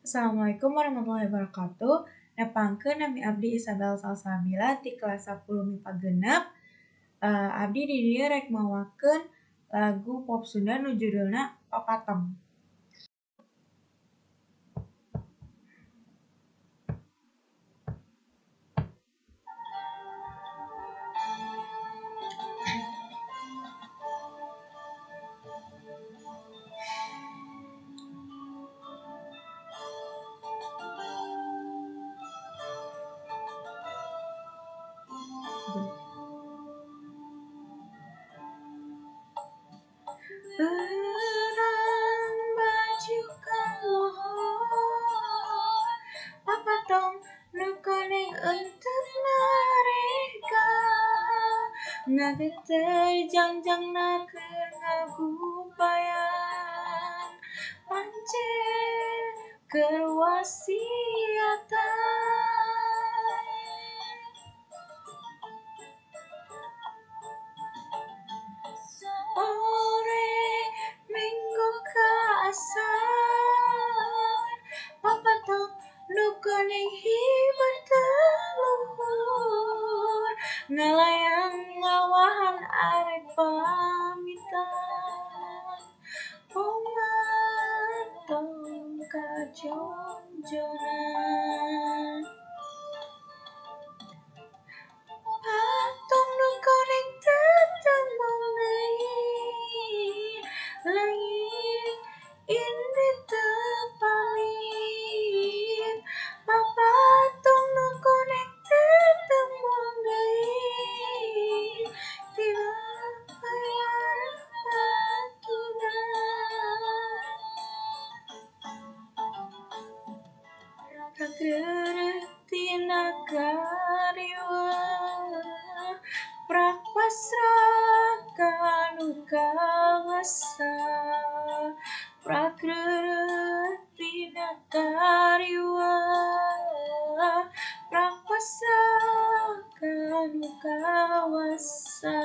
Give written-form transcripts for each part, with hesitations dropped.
Assalamualaikum warahmatullahi wabarakatuh. Nepangkeun nami abdi Isabel Salsabila di kelas 10 MIPA genep. Abdi di dieu rek mawakeun lagu pop Sunda nu judulna Papatong. Perang baju kalohor, papatong nu koneng untuk nareka, ngageter jangjangna keur ngagupayan, pancen keur wasiatan. Ore minggo kaasar, papatong nu koneng hibur teluhur, ngalayang ngawahan arek pamitan, pamatong kajongjonan. Patung nu koneng tetembung deui, langit indit teu palit. Papatung nu koneng tetembung deui, tiluan batuna. Prageureuh tina kariweuh, prak pasrahkan nu kawasa. Prageureuh tina kariweuh, prak pasrahkan nu kawasa.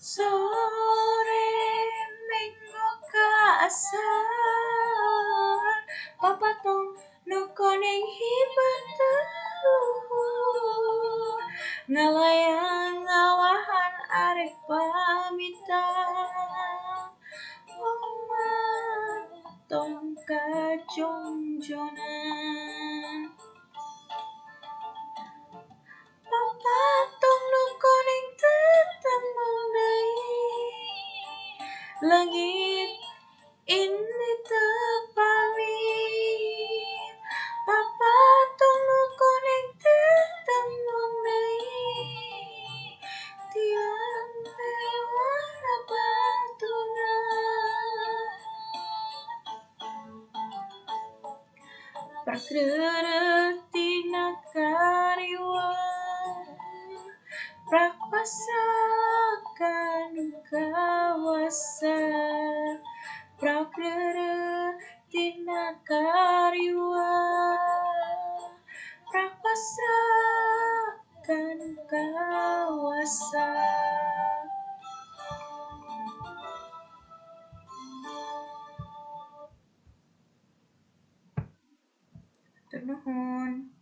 Sore minggo kaasar, papatong nu koneng hibur teluhur, ngalayang ngawahan arek pamitan, pamatong kajongjonan. Papatung nu koneng tetembung deui, langit indit teu palit. Papatung nu koneng tetembung deui, tiluan warna batuna. Prageureuh tina kariweuh, prak pasrahkan nu kawasa. Prageureuh tina kariweuh, prak pasrahkan nu kawasa. Hatur nuhun.